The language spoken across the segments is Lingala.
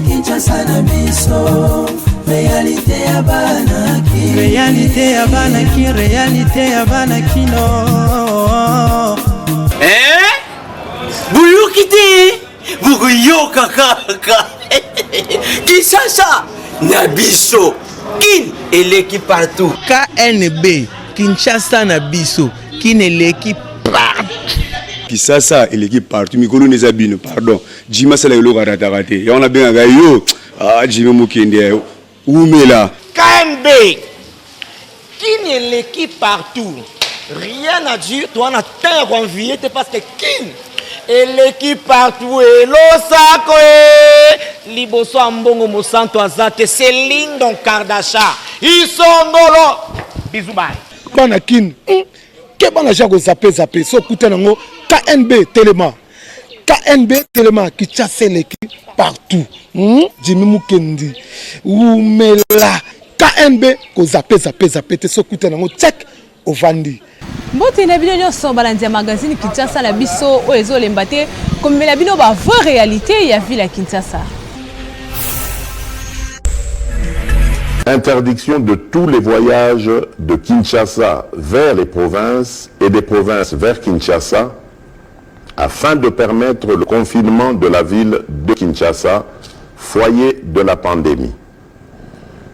Kinshasa na biso réalité ya banaki réalité ya banaki réalité ya banaki no Buyukite buguyoka kaka Kinshasa na biso kin eleki partout KNB Kinshasa na biso kin eleki partout Kinshasa eleki partout mikolo neza bino pardon Jima sala yolo karatakate ya on a bien yo Jima mukende umela KNB kin eleki partout rien à dire toi na terre envié parce que kin eleki partout et losako liboso ambongo mosanto azate Céline Don Kardasha isongolo bisous bye bana kin ke bana jako zape so kuta nango KNB Telema qui chasse l'équipe partout Jimmy Mukendi umela KNB ko zape te so kuta nango check ovandi Mbote na bino nyonso balandia magazine Kinshasa la biso o ezolemba te komela bino ba vraie réalité ya ville à Kinshasa. Interdiction de tous les voyages de Kinshasa vers les provinces et des provinces vers Kinshasa afin de permettre le confinement de la ville de Kinshasa, foyer de la pandémie.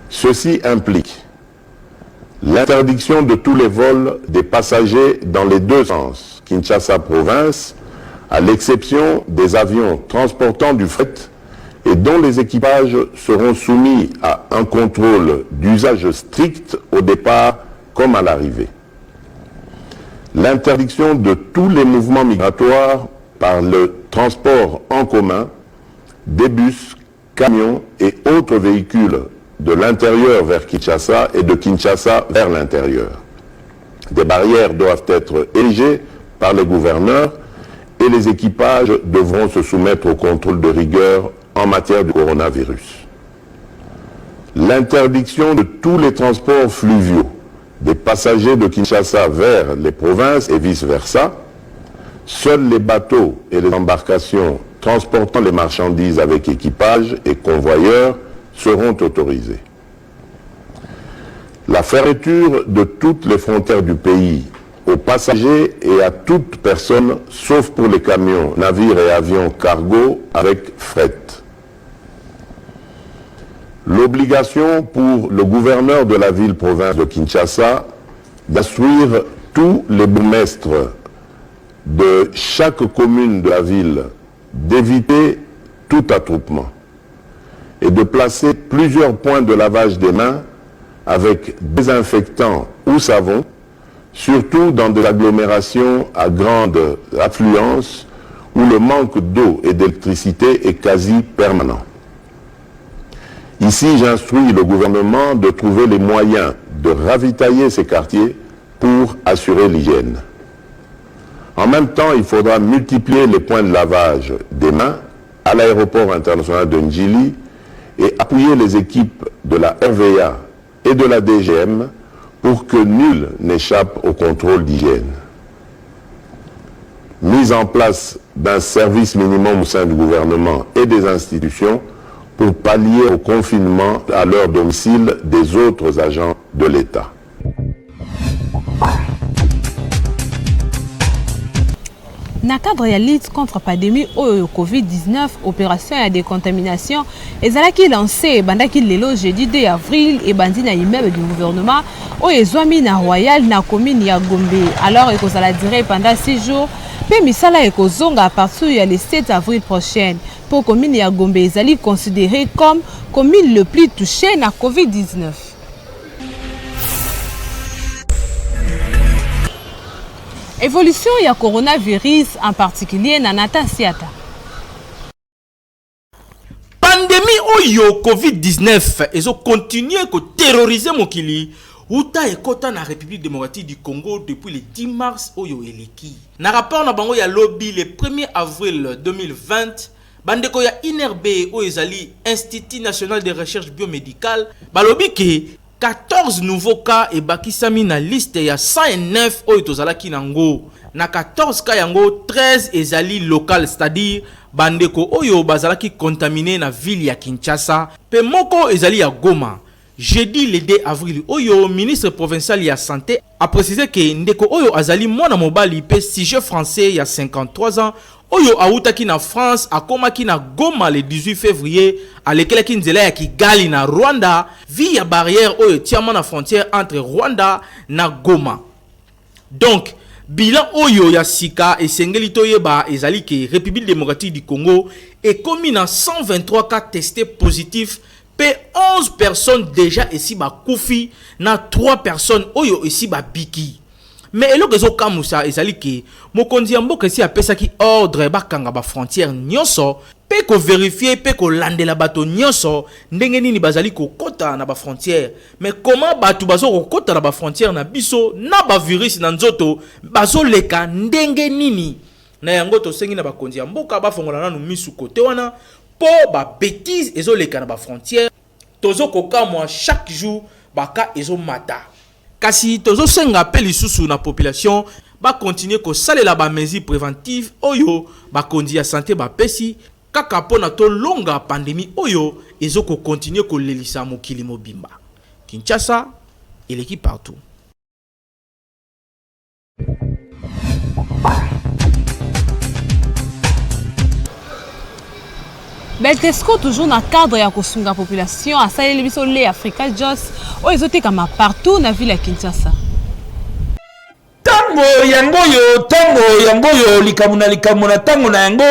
Ceci implique l'interdiction de tous les vols des passagers dans les deux sens, Kinshasa province, à l'exception des avions transportant du fret et dont les équipages seront soumis à un contrôle d'usage strict au départ comme à l'arrivée. L'interdiction de tous les mouvements migratoires par le transport en commun, des bus, camions et autres véhicules de l'intérieur vers Kinshasa et de Kinshasa vers l'intérieur. Des barrières doivent être érigées par les gouverneurs et les équipages devront se soumettre au contrôle de rigueur en matière de coronavirus. L'interdiction de tous les transports fluviaux des passagers de Kinshasa vers les provinces et vice-versa. Seuls les bateaux et les embarcations transportant les marchandises avec équipage et convoyeurs seront autorisés. La fermeture de toutes les frontières du pays aux passagers et à toute personne, sauf pour les camions, navires et avions cargo avec fret. L'obligation pour le gouverneur de la ville-province de Kinshasa d'instruire tous les bourgmestres de chaque commune de la ville d'éviter tout attroupement et de placer plusieurs points de lavage des mains avec désinfectant ou savon, surtout dans des agglomérations à grande affluence où le manque d'eau et d'électricité est quasi permanent. Ici, j'instruis le gouvernement de trouver les moyens de ravitailler ces quartiers pour assurer l'hygiène. En même temps, il faudra multiplier les points de lavage des mains à l'aéroport international de Njili et appuyer les équipes de la RVA et de la DGM pour que nul n'échappe au contrôle d'hygiène. Mise en place d'un service minimum au sein du gouvernement et des institutions pour pallier au confinement à leur domicile des autres agents de l'État. Na cadre ya lutte contre pandémie au Covid-19, opération à décontamination, ezalaki lancé bandaki lelo jeudi 2 avril et bandi na immeuble du gouvernement au ezwami na Royal na commune ya Gombe. Alors ekozala durer pendant 6 jours, pe misala ekozonga à partir ya le 7 avril prochain. Pour commune ya Gombe ezali considéré comme commune le plus touchée na Covid-19. Évolution ya coronavirus en particulier na Nata Siata. Pandémie oyo Covid-19 ezo continuer ko terroriser mokili uta ekota na République démocratique du Congo depuis le 10 mars oyo eleki. Na rapport na bango ya lobby le 1er avril 2020, bandeko ya INRB oyo ezali Institut National de Recherche Biomédicale balobi ke 14 nouveaux cas et bakisami na liste ya 109 oyo tozalaki nango. Na 14 cas yango 13 ezali local, c'est-à-dire bandeko oyo bazalaki contaminé na ville ya Kinshasa, pe moko ezali ya Goma. Jeudi le 2 avril oyo ministre provincial ya santé a précisé que ndeko oyo azali mwana mobali pe sujet français ya 53 ans oyo autaki na France akomaki na Goma le 18 février alekelaki nzela ya Kigali na Rwanda via barrière oyo tiama na frontière entre Rwanda na Goma. Donc bilan oyo ya sika esengeli toyeba ezali ke République démocratique du Congo ekomi na 123 cas testés positifs pe 11 personnes déjà ici ba koufi na 3 personnes oyo ici ba biki. Mais eloko ezo kamusa ezali ke mokonzi ya mboka esi apesaki ordre bakanga ba frontière nyonso pe ko vérifier pe ko landela bato nyonso ndenge nini bazali ko kota na ba frontière. Mais comment bato bazo ko kota na ba frontière na biso na ba virus na nzoto bazo leka ndenge nini? Na yango to sengi na bakonzi ya mboka ba fongola nanu misu kote wana po ba bêtise ezo leka na ba frontière. Tozo koka moi chaque jour baka ezo mata. Kasi tozo senga pe lisusu na population ba continuer ko salela ba mesures préventives oyo ba kondi ya santé ba pesi kaka pona to longa pandémie oyo ezo ko continuer ko lelisa mokili mobimba. Kinshasa eleki partout. Beltesco toujours dans le cadre ya kosunga population a salé biso le Africa Jos o ezoteka partout na ville ya Kinshasa. Tango yango likamuna tango na yango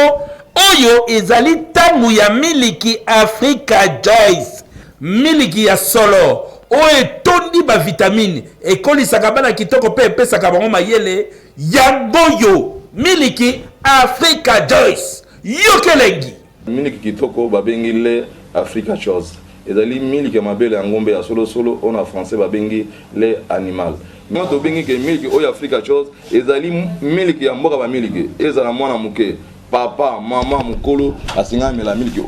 oyo ezali tango ya miliki Africa Joyce, miliki ya solo oyo tondi ba vitamine ekolisaka bana kitoko pe pesaka bango mayele yango miliki Africa Joyce yokelengi miliki kitoko babengi le Africa Chose ezali miliki mabele ya ngombe ya solo solo on français babengi le animal. Moi to bengi ke miliki oyo Africa Chose ezali miliki ya mboka ba miliki ezala mwana muke papa mama mukolo asingami la miliki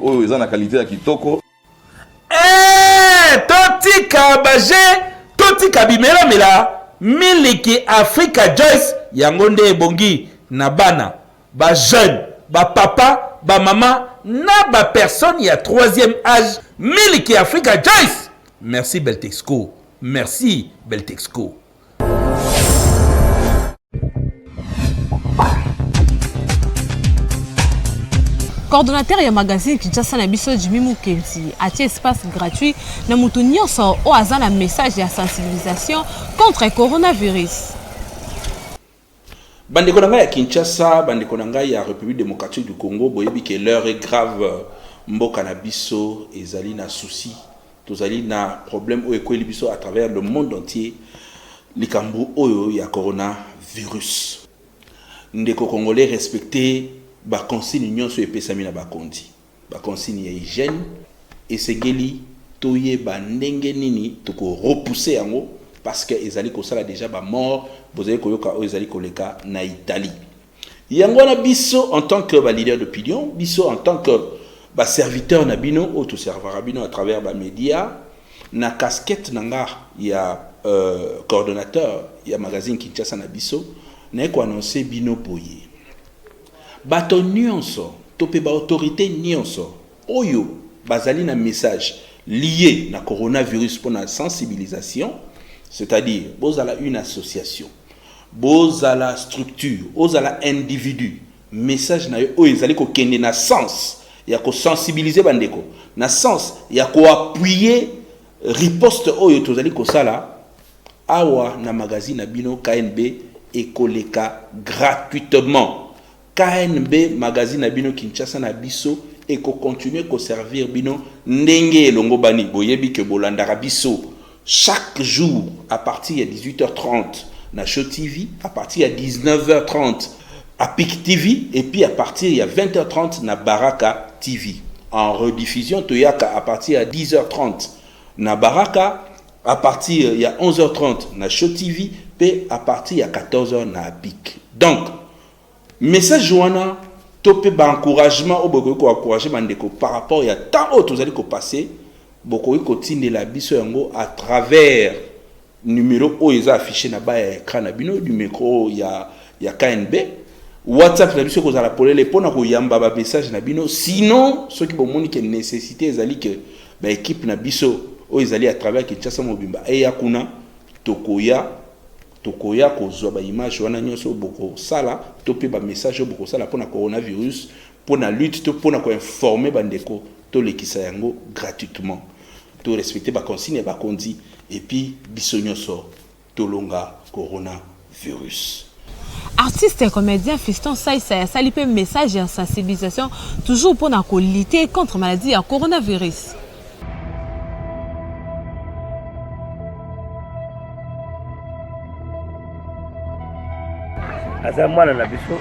oyo eza na qualité ya kitoko. Totika baje totika bimela mela miliki Africa Joyce yango nde ebongi na bana ba jeune ba papa ba maman na ba personne ya 3e âge miliki Africa Joyce. Merci Beltexco, merci Beltexco. Coordonnateur ya magazine Kinshasa na biso Jimmy Mukenzi atie espace gratuit na mutu nyonso o aza na message ya sensibilisation contre coronavirus. Bandeko na ngai ya Kinshasa, bandeko na ngai ya République démocratique du Congo, boyebi que l'heure est grave, mboka na biso ezali na souci, tozali na problème o ekweli biso à travers le monde entier, likambo oyo ya coronavirus. Ndeko congolais respecter ba consigne nyonso epesami na bakondi. Ba consigne ya hygiène esengeli toyeba ndenge nini toko repousser yango parce que ezali kosala déjà ba mort bozali koyoka o ezali koleka na Italie. Yango na biso en tant que ba leader d'opinion, biso en tant que ba serviteur na bino auto serveur bino à travers ba média na casquette nanga ya coordonnateur ya magazine Kinshasa na biso na ko annoncer bino boye. Bato nyonso tope ba autorité nyonso oyo bazali na message lié na coronavirus pour la sensibilisation, c'est-à-dire bozala une association, bozala structure, bozala individu, message na yo oyo ezali ko kende na sens ya ko sensibiliser bandeko, na sens ya ko appuyer riposte oyo tozali ko sala awa na magazine na bino KNB ekoleka gratuitement. KNB magazine na bino Kinshasa na biso et ko continuer ko servir bino ndenge elongo bani boyebi ke bolandaka biso chaque jour à partir de 18h30 na Show TV, à partir de 19h30 à PIC TV et puis à partir de 20h30 na Baraka TV. En rediffusion toyaka à partir de 10h30 na Baraka, à partir de 11h30 na Show TV et à partir de 14h na PIC. Donc message joana topé ba encouragement au boko ko encourager bandeko par rapport ya temps autres vous allez ko passer bokoki kotindela biso yango à travers numéro oyo eza affiché na ba ya écran na bino numéro ya KNB WhatsApp na biso kozala polele pona koyamba ba message na bino sinon soki bomoni ke nécessité ezali ke ba équipe na biso oyo ezali à travers Kinshasa Mobimba eya kuna tokoya kozwa ba image wana nyonso boko sala to pe ba message boko sala pona coronavirus pona lutte to pona ko informer bandeko to lekisa yango gratuitement to respecter ba consigne ba kondi et puis biso nyonso to longa coronavirus. Artiste et comédien Fiston Saïsa a sali pe message en sensibilisation toujours pour lutter contre la maladie à coronavirus. aza mwana na biso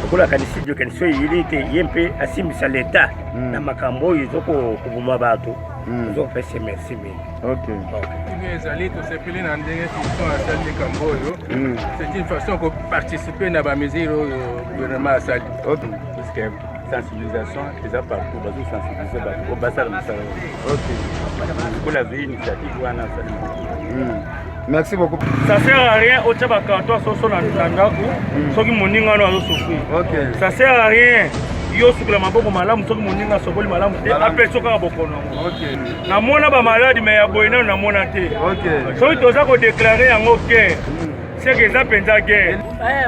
okola kanisi dio kanisi yili te yempe asimisa leta na makambo yizoko kubuma bato zoko pese merci mais OK ezali to sepeli na ndenge Fiston asali kambo yo c'est une façon de participer na ba mesure au gouvernement asali OK parce que sensibilisation eza partout bazo sensibiliser bato basala musala OK pour la vie initiative wana ça. Merci beaucoup. Ça sert à rien au tchaba carton soso na ndako soki moninga no azo souffrir. OK. Ça sert à rien yo sukula maboko malamu soki moninga sokoli malamu te après soka bokono. OK. Na mona ba malade mais ya boyena na mona te. OK. Soki toza ko déclarer yango guerre. C'est que ça penza guerre.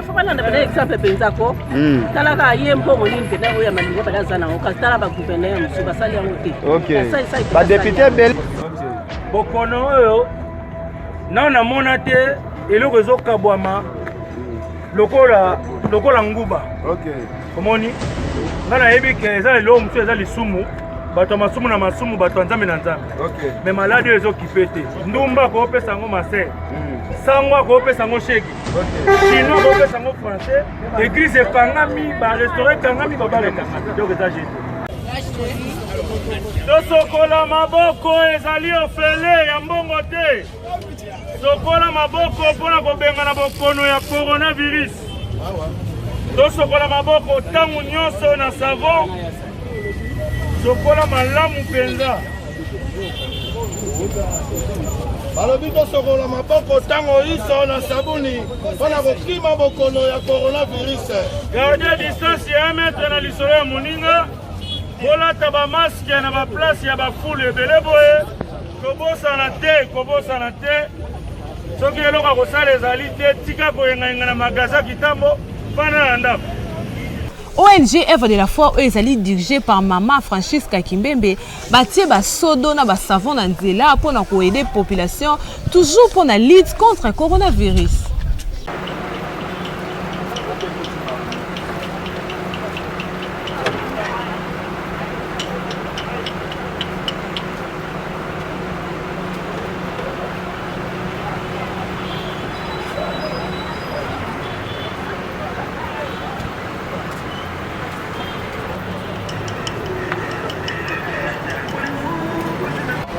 Faut pas l'en donner exemple penza ko. Tala ka yempo moninga te na oya maninga bala zana o ka tala ba gouverneur musu basali yango te. OK. Ba député bel. Bokono yo non na monate eloko ezokabwama lokola nguba. OK. Komoni ngana yebi ke eza elo musu eza lisumu bato masumu na masumu bato nzambe na nzambe. OK. Mais malade ezokipe te ndumba ko pesa ngo maser sangwa ko pesa ngo sheki. OK. Chinois ko pesa ngo français église kangami ba restaurant kangami ba baleka donc eza jésus. Tosokola maboko ezali ofele ya mbongo te. Sokola maboko pona kobenga na bokono ya coronavirus. Tosokola maboko tangu nyonso na savon. Sokola malamu penza. Balobi tosokola maboko tango iso na sabuni pona kokima bokono ya coronavirus. Garder distance ya 1 mètre na lisolo ya moninga. Bolata ba masque na ba place ya ba foule ebele boye. Kobosana te. Soki eloka kosala ezali te tika koyengayenga na magasin kitambo pana na ndako. ONG Œuvre de la Foi ezali dirigée par Maman Francisca Kimbembe batie ba sodo na ba savon na nzela pour na ko aider population toujours pour la lutte contre le coronavirus.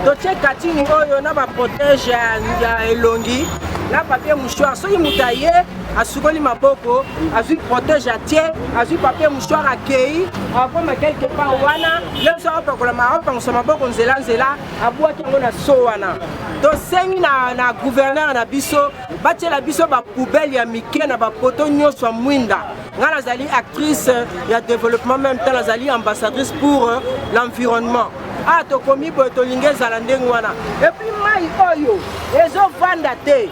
Toche katini oyo na ba protège ya elongi na papier mouchoir soki mutaye asukoli maboko azui protège atie azui papier mouchoir akei akoma quelque part wana lemso apakola apangusa maboko nzela abwaki yango na so wana tosengi na gouverneur na biso batiela biso bapoubele ya mike na bapoto nyonso ya mwinda nga nazali actrice ya développement même temps nazali ambassadrice pour l'environnement. Ah, tokomi boye tolingi ezala ndenge wana epuis mai oyo ezovanda te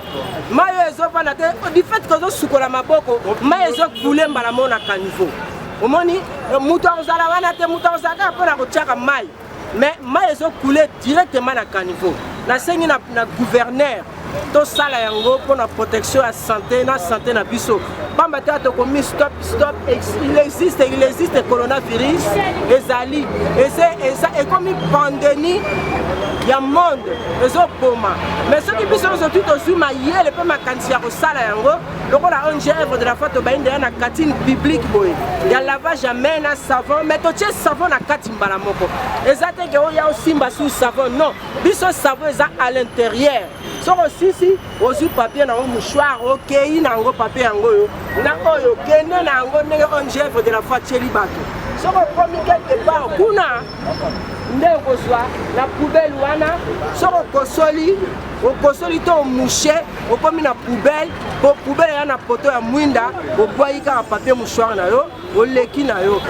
du fait que ozosukola maboko mai ezokule mbala mo na kaniveau omoni moto akozala wana te moto akozalaka mpona kotiaka mai mais mai ezokule directement na kaniveau nasengi na gouverneur tosala yango mpona protection ya santé na biso pamba te tokomi stop il existe coronavirus ezali ekomi pandémie ya monde ezoboma mais soki biso nyonso tozwi mayele mpe makanisi ya kosala yango lokola ONG Œuvre de la Foi tobayi ndeya na katine publique boye ya lavage ya main na savon mais totie savon na kati mbala moko eza te ke oya osimba sur savon non biso savon eza à l'intérieur soko sisi ozwi papier nango mouchoir okei nango papier yango oyo na oyo kende nango ndenge ONG Œuvre de la Foi tieli bato soko komi quelque part kuna nde okozwa na poubelle wana soki okosoli to mouche okomi na poubelle po poubelle ya na poto ya mwinda obwayi kaka papier mouchoir na yo oleki na yo.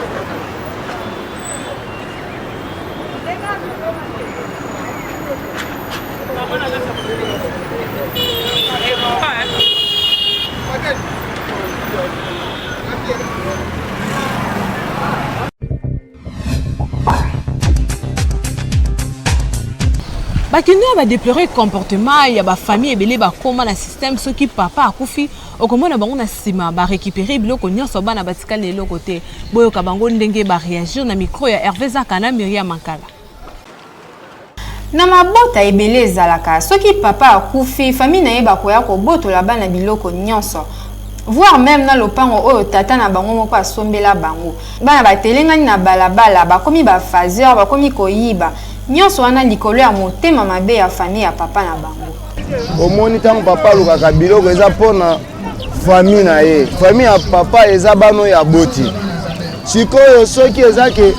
bakende ba déplorer comportement ya ba famille ebele ba koma na système soki papa akufi okomona bango na sima ba récupérer biloko nyonso bana batikala lelo côté boyo ka bango ndenge ba réagir na micro ya Hervé Zakana Myriam Mankala. Na mabota ebele ezalaka soki papa akufi famille na ye bakoya kobotola bana biloko nyonso voire même na lopango oyo tata na bango moko asombela bango bana batelengani na balabala bakomi ba phaseur bakomi koyiba nyonso wana likolo ya motema mabe ya famille ya papa na bango. Omoni tango papa lukaka biloko eza pona famille na ye famille ya papa eza bano ya boti sikoyo soki ezake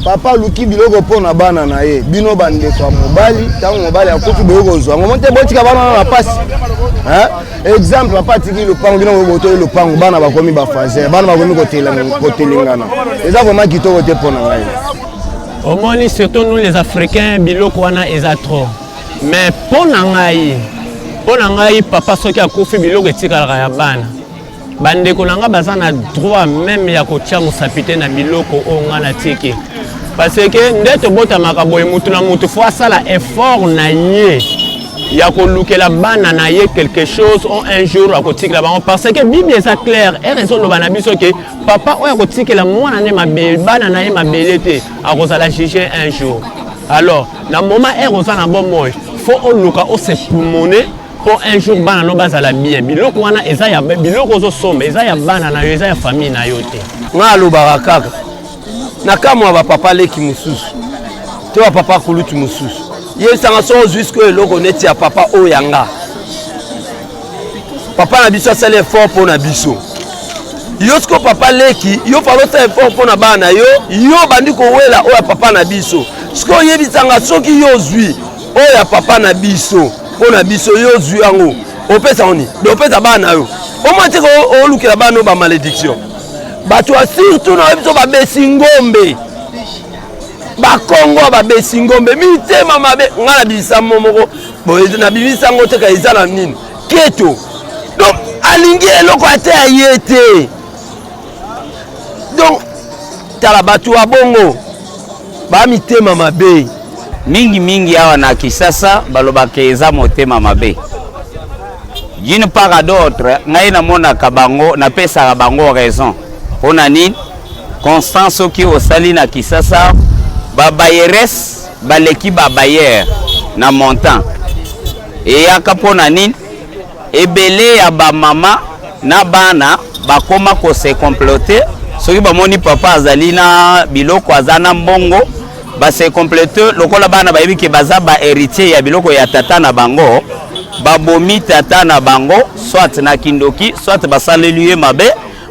papa luki biloko pona bana na ye bino bandeko ya mobali tango mobali akufi biloko ozwa ngo monte botika bana na pasi exemple papa tiki lopango bino boto lopango bana bakomi ba fazer bana bakomi kotelengana eza vraiment kitoko te pona ngai. Omoni surtout nous les Africains biloko wana eza trop mais pona ngai papa soki akufi biloko etikala ya bana bandeko nanga baza na droit même ya kotia mosapite na biloko o ngana tiki parce que ndeto bota makaboye mutu na mutu faut asala effort na ye ya kolukela bana na ye quelque chose un jour akotikela bango parce que Bible est clair et raison loba na biso que papa oya kotikela mwana ne mabele bana na ye mabele te akozala juger un jour alors na moment eroza na bon moy faut oluka o se pulmoner pour un jour bana no bazala bien biloko wana eza ya biloko zo somba eza ya bana na yo eza ya famille na yo te nga loba kaka na kamwa ba papa leki mususu te ba papa kulutu mususu ye sanga so jusqu'au eloko neti ya papa oyanga papa na biso asala effort pour na biso yo sko papa leki yo falo sa effort pour na bana yo bandi ko wela oya papa na biso sko yebisanga soki yo zwi oya papa na biso pour na biso yo zwi yango opesa oni do opesa bana yo o mati ko olukela bana ba malédiction bato surtout na biso ba besingombe bakongo babesi ngombe mitema mabe ngala bisa momoko boye na bibisa ngote ka izala nini keto donc alingi eloko ate ayete donc tala batu wa bongo ba mitema mabe mingi awa na Kisasa balobaka eza motema mabe d'une part à d'autre ngai na mona kabango na pesa bango raison pona nini Constance qui osali na Kisasa babayeres baleki babayer na montant et akapona nini ebele ya ba mama na bana bakoma ko se comploter soki bamoni papa azali na biloko azana mbongo ba se comploter lokola bana bayebi ke baza ba héritier ya biloko ya tata na bango babomi tata na bango soit na kindoki soit basaleli mabe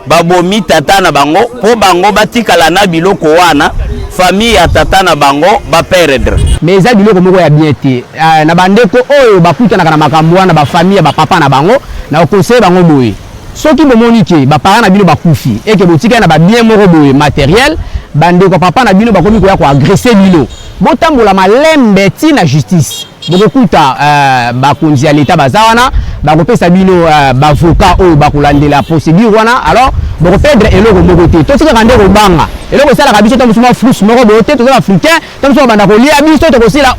babomi tata na bango po bango batikala na biloko wana famille ya tata na bango ba perdre mais eza biloko moko ya bien te na bandeko oyo bakutanaka na makambo wana ba famille ba papa na bango na conseil bango boye soki bomoni ke ba parents na bino bakufi et que botika na ba bien moko boye matériel bandeko papa na bino bakomi koya ko agresser bino botambola malembe ti na justice bokokuta bakonzi ya l'état bazawana bakopesa bino bavocat oyo bakolandela procédure wana alors bokoperdre eloko moko te totikaka nde kobanga eloko esalaka biso tamusuma flus moko boye te toza africain tamusuma banda kolia biso tokosila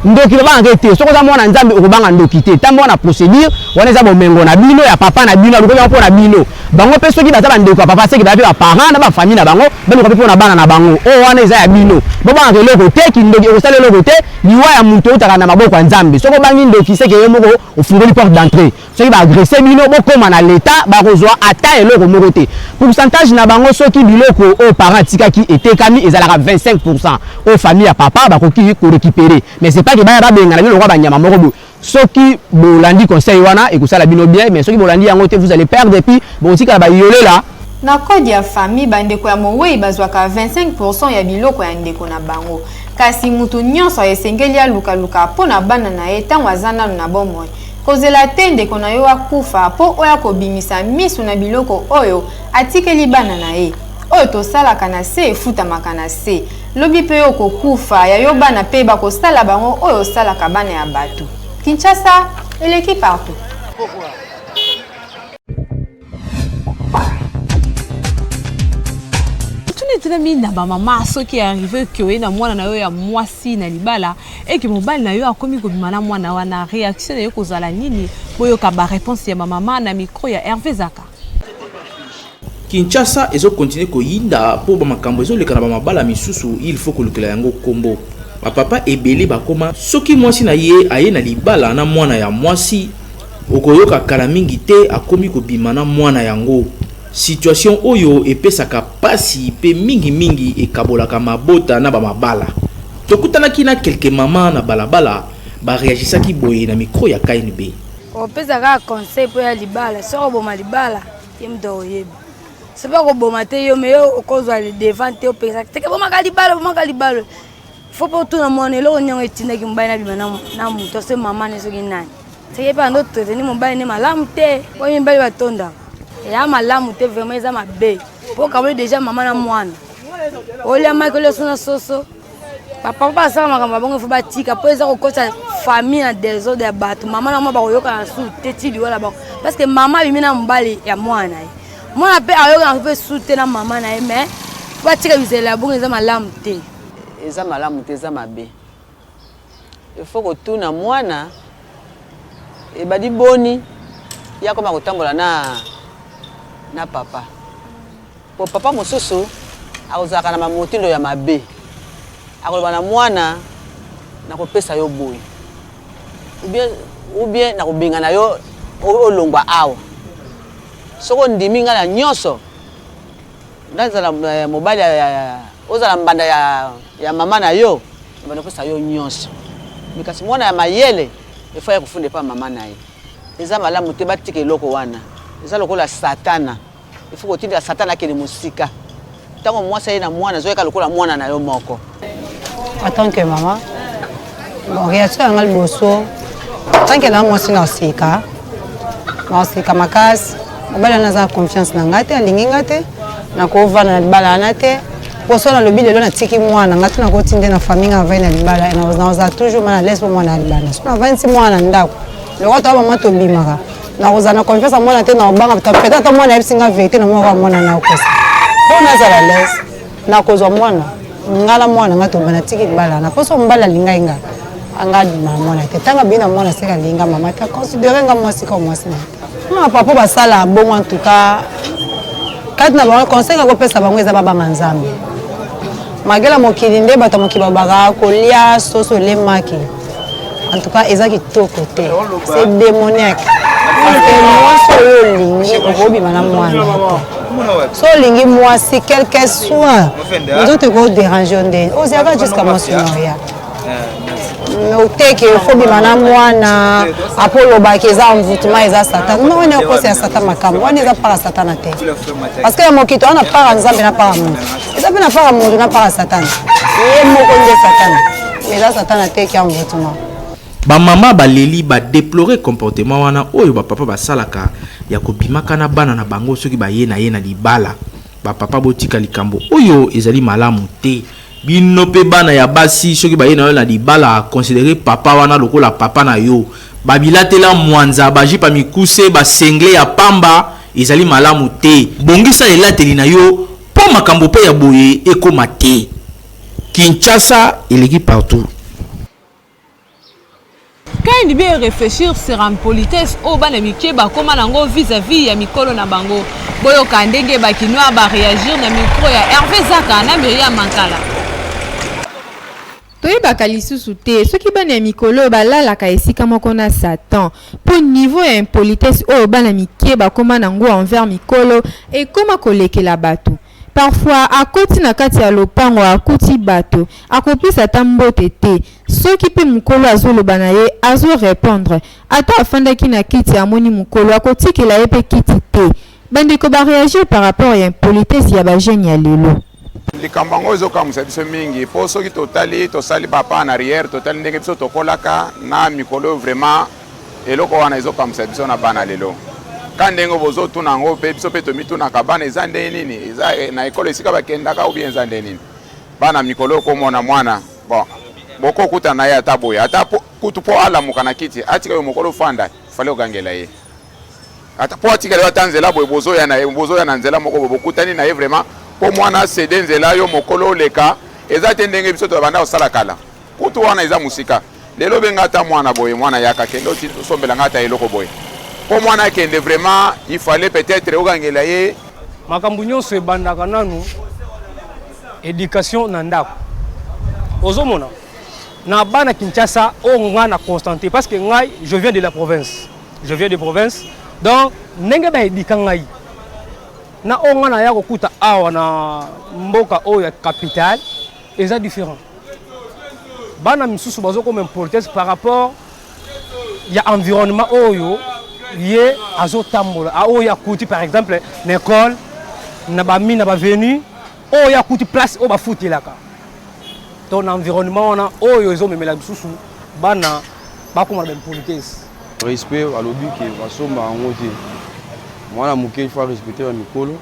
ndoki babanga te soko za mwana nzambe okobanga ndoki te tambo na procédure wana eza bomengo na bino ya papa na bino alukoki mpo na bino bango mpe soki baza bandeko ya papa seki bape baparent na bafamille na bango baluka mpe mpo na bana na bango oyo wana eza ya bino bobangaka eloko te kindoki ekosala eloko te liwa ya moto otaka na maboko ya nzambe soki obangi ndoki seki ye moko ofungoli porte d'entrée soki baagresse bino bokoma na l'état bakozwa ata eloko moko te pourcentage na bango soki biloko oyo parent atikaki etekami ezalaka 25% oyo famille ya papa bakoki korécupérer mais c'est pas que baya babengana bino lokwa banyama moko boye soki bolandi conseil wana ekosala bino bien mais soki bolandi yango te vous allez perdre et puis botikala bayolela na code ya famille bandeko ya mowei bazwaka 25% ya biloko ya ndeko na bango kasi mutu nyonso esengeli alukaluka mpo na bana na ye ntango aza nanu na bomoi kozela te ndeko na yo akufa mpo oyo akobimisa misu na biloko oyo atikeli bana na ye oyo tosalaka na se efutamaka na se lobi mpe yo kokufa ya yo bana mpe bakosala bango oyo osalaka bana ya bato. Kinshasa eleki partout. Tunami na ba mama soki arrivé que na mwana na yo ya mwasi na libala et que mobali na yo akomi kobima na mwana wana réaction na yo kozala nini boyo ka ba réponse ya mama na micro ya Hervé Zaka. Kinshasa ezo continuer ko yinda po ba makambo ezo lekana ba mabala misusu il faut ko lukela yango kombo. Ba papa ebele ba koma soki mwasi na ye aye na libala na mwana ya mwasi okoyoka kala mingi te akomi kobima na mwana yango. Situation oyo epesaka pasi pe mingi ekabolaka mabota na ba mabala. Tokutana kina quelques mamans na balabala ba réagisaki boye na micro ya KNB. Opesaka conseil po ya libala, soko boma libala, yemdo oyeba. Seba ko boma te yo me yo okozwa le devant te opesa. Teke boma ka libala. Faut pas tout na mona lo nyongo etinda ki mbaina bima na muto se mama ne soki nani. Teke pa ndo to ni mbaina ne malamu te, o mbali batonda. Ya malamu te vraiment eza mabe po kamwe déjà mama na mwana olia makolo sona soso papa sala makambo bongo fo batika po eza kokosa famille na désordre ya bato mama na mwa ba koyoka na su te tili wala ba parce que mama bimi na mbali ya mwana mwana pe ayoka na pe su te na mama na ye mais batika bizela bongo eza malamu te eza mabe il faut que tout na mwana e badi boni ya koma kotambola na papa po papa mosusu akozaka na mamotindo ya mabe akoloba na mwana na kopesa yo boy ou bien na kobenga na yo olongwa awa soko ndimi nga na nyonso ndazala mobali ozala mbanda ya mama na yo bana kopesa yo nyonso mikasi mwana ya mayele efo ya kufunde pa mama na ye eza malamu te batike eloko wana eza lokola satana il faut que tu dises satana ke musika tango mwasa ye na mwana zoeka lokola mwana na yo moko en tant que maman bon réaction à ngal boso tant que na mwasi na sika makasi mobali na za confiance na ngate alingi ngate na ko vana na libala na te poso na lobi lelo na tiki mwana ngate na ko tinde na famille avec na libala na za toujours mana laisse mwana na libala na 26 mwana ndako le roi to mama to bimaka na kozana confiance à mwana te na obanga peut-être mwana ebisinga vérité na mwana mwana na okosa bona za la laisse na kozwa mwana ngala mwana ngato bana tiki bala na poso mbala linga inga anga na mwana te tanga bina mwana seka linga mama ta considérer nga mwasi comme mwasi na papa basala bon en tout cas quand na ba conseil ko pesa bango eza baba nzambe magela mokili nde bato mokiba baka kolia soso le maki en tout cas eza kitoko te c'est démoniaque parce que moi so lingi okobi mana mwana so lingi moi si quelque soit nous te go déranger ndeni oziaka jusqu'à moi sonoria mais oteke fobi mana mwana apolo bakeza mvutuma eza satan non on est cause ya satan makambo on eza para satan te parce que mokito on a para nzambe na para mutu eza pe na para mutu na para satan ye moko nde satan mais eza satan te ki mvutuma ba mama baleli ba déplorer comportement wana oyo ba papa basalaka ya kobimaka na bana na bango soki ba ye na libala ba papa botika likambo oyo ezali malamu te bino pe bana ya basi soki ba ye na libala considérer papa wana lokola papa na yo babilatela mwanza bajipa mikuse ba sengle ya pamba ezali malamu te bongisa elateli na yo po makambo pe ya boye ekoma te. Kinshasa eleki partout. Quand il veut réfléchir sur une politesse au banamike ba koma nango vis-à-vis ya mikolo na bango boyo kandenge ba kinwa ba réagir na micro ya Hervé Zaka na Myriam Mankala. Toyebaka lisusu te soki bana ya mikolo balalaka esika moko na Satan po niveau ya impolitesse oyo bana mike bakoma nango envers mikolo ekoma kolekela bato. Parfois, à côté na kati ya lopango akuti bato, akopisa tambote te. Soki pe mukolo azoloba na ye azo répondre. Ata afandaki na kiti amoni mukolo akotikela ye pe kiti te. Bandeko ba réagir par rapport à impolitesse ya ba jeune ya lelo. likambo yango ezokamwisa biso mingi mpo soki tosali papa en arrière totali ndenge biso tokolaka na mikolo vraiment eloko wana ezokamwisa biso na bana lelo ka ndenge bozotuna yango mpe biso mpe tomitunaka bana eza nde nini eza na ekolo esika bakendaka obi eza nde nini bana mikolo okomona mwana bon bokokuta na ye ata boye ata kutu mpo alamuka na kiti atika yo mokolo ofanda fale okangela ye ata mpo atikala yo ata nzela boye bozoya na nzela moko bokutani na ye vraiment mpo mwana asede nzela yo mokolo oleka eza te ndenge biso tobanda kosala kala kutu wana eza mosika lelo benga ata mwana boye mwana yaka kende osombelanga ata eloko boye mpo mwana akende vraiment il fallait peut-être okangela ye makambo nyonso ebandaka nanu éducation na ndako ozomona na bana Kinshasa o nga na constanté parce que ngai je viens de la province donc ndenge ba edika ngai na o nga na ya kokuta awa na mboka o ya capitale eza différent bana misusu bazo comme importance par rapport ya environnement oyo ye azotambola a oyo akuti par exemple na école na ba mi na ba venu oyo akuti place o ba futilaka ton environnement wana oyo ezomemela bisusu bana bakoma na politesse respect alobi ke basomba yango te mwana moke il faut respecter ba mikolo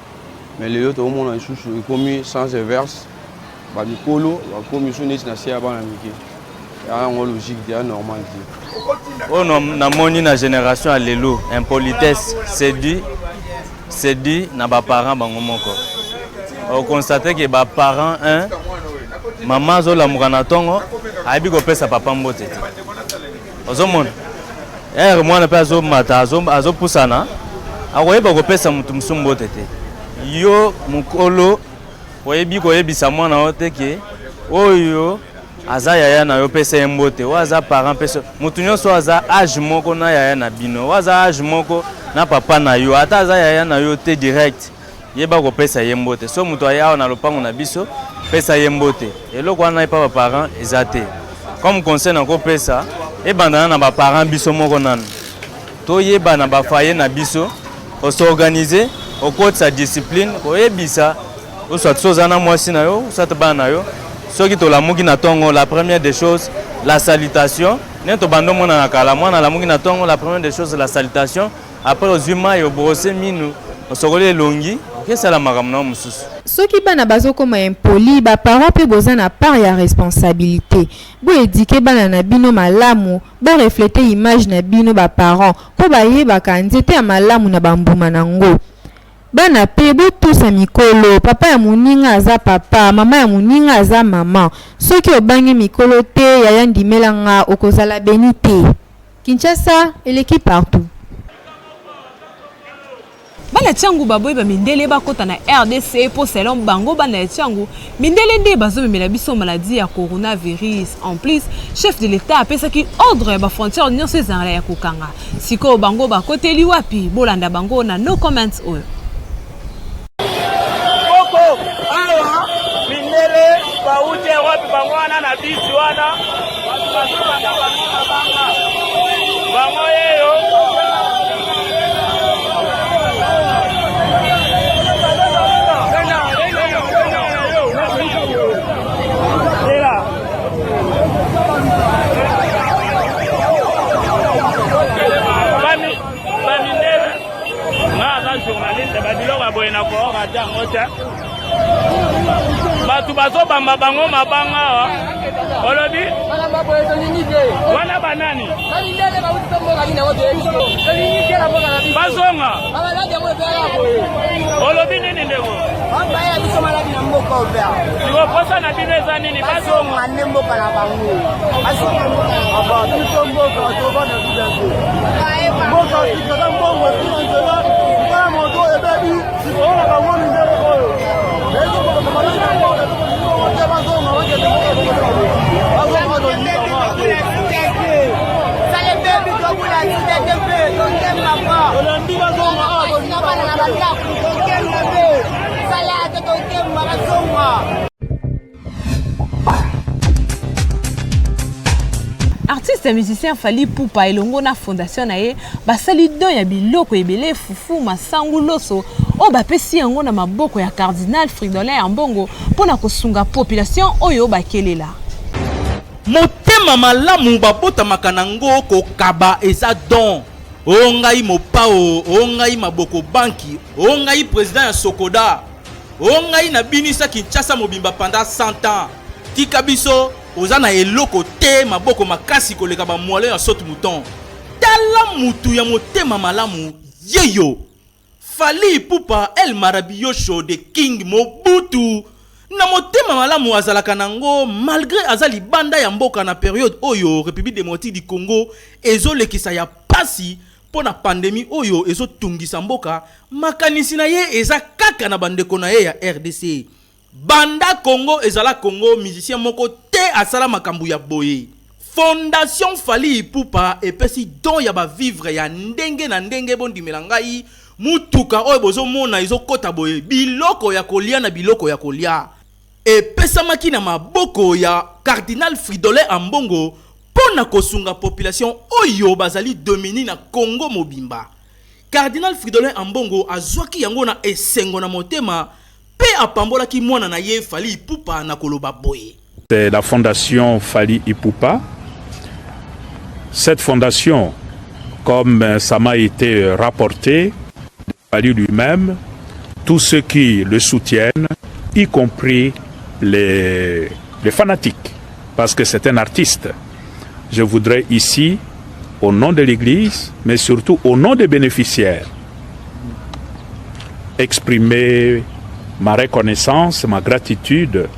mais lelo tomona lisusu ekomi sans inverse ba mikolo bakomi so neti na se ya bana mike yango logique te ya normal te oyo namoni na génération ya lelo impolitesse c'est dit na baparent bango moko okonstate ke baparent mama azolamuka na ntongo ayebi kopesa papa mbote te ozomona ere mwana mpe azomata azopusana akoyeba kopesa motu mosu mbote te yo mokolo oyebi koyebisa mwana yo te ke oyo aza yaya na yo pesa ye mbote oyo aza parent pesa motu nyonso aza age moko na yaya na bino oyo aza age moko na papa na yo ata aza yaya na yo te direct yeba kopesa ye mbote so moto aya awa na lopango na biso pesa ye mbote eloko wana epa baparent eza te comme conseil na kopesa ebandana na baparent biso moko nanu toyeba na bafaye na biso osorganize okotisa discipline koyebisa oswati so oza na mwasi na yo oswati bana na yo soki tolamuki na ntongo la première des choses la salutation ne tobanda omona na kala mwana alamuki na ntongo la première des choses la salutation après ozwi mai obrose minu osokoli elongi okesala makambo na yo mosusu soki bana bazokoma impoli baparent mpe boza na part ya responsabilité boedike bana na bino malamu boreflete image na bino baparent mpo bayebaka nzete ya malamu na bambuma nango bana mpe botusa mikolo papa ya moninga aza papa mama ya moninga aza mama soki obangi mikolo te yaya ndimelanga okozala beni te. Kinshasa eleki partout. Bana tiangu baboy ba mindele bakota na RDC pour selon bango bana tiangu mindele de bazomemela biso maladie ya coronavirus. En plus chef de l'état apesa ki ordre ba frontière nyonso ezala ya kokanga siko bango bakoteli wapi bolanda bango na no comments oyo koko awa mindele baute wapi bango wana na bisu wana bango yeyo journaliste badiloko boye na koora tango te batu bazobamba bango mabanga olobi wana banani bazonga olobi nini ndeko sikoposa na bino eza nini bazonga artiste et musicien Fally Ipupa elongo na fondation na ye basali don ya biloko ebele fufu masangu loso o bapesi yango na maboko ya Cardinal Fridolin Ambongo pona kosunga population oyo bakelela. Motema malamu babota makanango ko kaba eza don. Ongai mopao, ongai maboko banki, ongai président ya Sokoda. Ongai na binisa Kinshasa mobimba pendant 100 ans. Tika biso ozana eloko te maboko makasi koleka ba moale ya saute mouton. Tala mutu ya motema malamu yeyo. Fally Ipupa El Marabiyosho de King Mobutu. Na motema malamu azalaka nango malgré azali banda ya mboka na période oyo République démocratique du Congo ezolekisa ya pasi pour la pandémie oyo ezotungisa mboka makanisi na ye eza kaka na bandeko na ye ya RDC. Banda Congo ezala Congo musicien moko te asala makambu ya boye. Fondation Fally Ipupa epesi don ya ba vivre ya ndenge na ndenge bondimela ngai mutuka oyo bozomona ezokota boye biloko ya kolia na biloko ya kolia. Epesamaki na maboko ya Cardinal Fridolin Ambongo pona kosunga population oyo bazali domini na Congo mobimba. Cardinal Fridolin Ambongo azwaki yango na esengo na motema pe apambolaki mwana na ye Fally Ipupa na koloba boye. C'est la fondation Fally Ipupa. Cette fondation, comme ça m'a été rapporté, Fally lui-même, tous ceux qui le soutiennent, y compris les fanatiques, parce que c'est un artiste. Je voudrais ici, au nom de l'Église, mais surtout au nom des bénéficiaires, exprimer ma reconnaissance, ma gratitude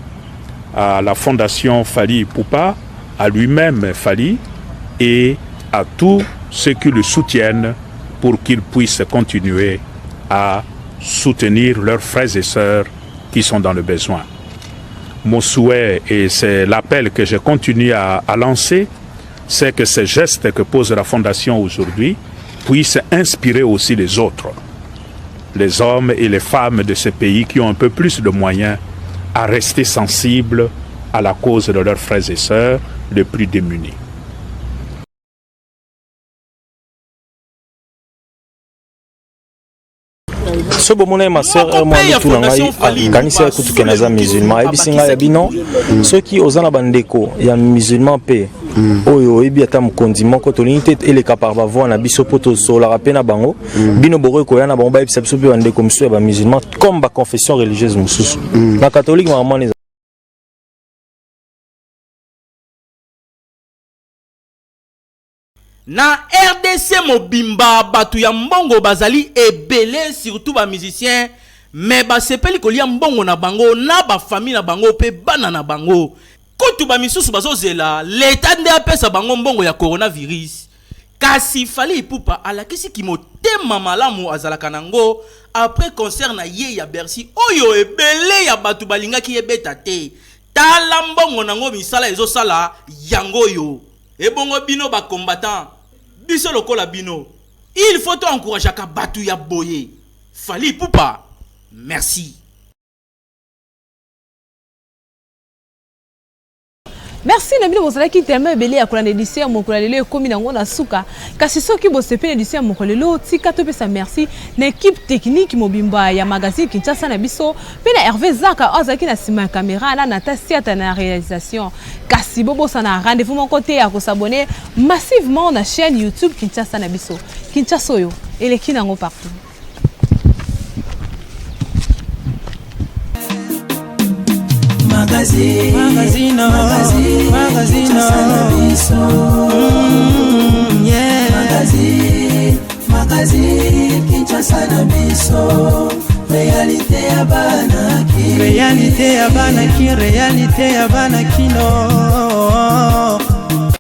à la fondation Fally Ipupa, à lui-même Fally, et à tous ceux qui le soutiennent pour qu'ils puissent continuer à soutenir leurs frères et sœurs qui sont dans le besoin. Mon souhait, et c'est l'appel que je continue à lancer, c'est que ces gestes que pose la Fondation aujourd'hui puissent inspirer aussi les autres, les hommes et les femmes de ce pays qui ont un peu plus de moyens à rester sensibles à la cause de leurs frères et sœurs les plus démunis. So bomona ma sœur moi tout na ngai kanisa kutuke na za musulman ebisinga ya bino soki ozana bandeko ya musulman pe oyo ebi ata mukondi moko to linite eleka par ba voix na biso poto so la rapena na bango bino boro ko yana bango ba ebisa biso pe bandeko musu ya ba musulman comme ba confession religieuse mususu na catholique maman Na RDC mobimba batu ya mbongo bazali ebele surtout ba musiciens mais ba sepeli kolia mbongo na bango na ba famille na bango pe bana na bango kutu ba misusu bazozela l'état nde apesa bango mbongo ya coronavirus kasi Fally Ipupa alakisi ki motema malamu azalaka nango après concert na ye ya Bercy oyo ebele ya batu balingaki ebeta te tala mbongo nango misala ezosala yango yo ebongo bino ba combattant biso lokola bino il faut encourager ka batu ya boye Fally Ipupa merci. Merci na bino bosala ki tellement ebele ya kolanda lycée mokolo lelo ekomi nango na suka kasi soki bosepele lycée mokolo lelo tika to pesa merci na équipe technique mobimba ya magazine Kinshasa na biso pe na Hervé Zaka azaki na sima caméra na Nata Siata na réalisation kasi bobo sana rendez-vous mon côté ya ko s'abonner massivement na chaîne YouTube Kinshasa na biso Kinshasa yo eleki nango partout. Magazine, Kinshasa na biso réalité ya banaki réalité ya banaki réalité ya banaki no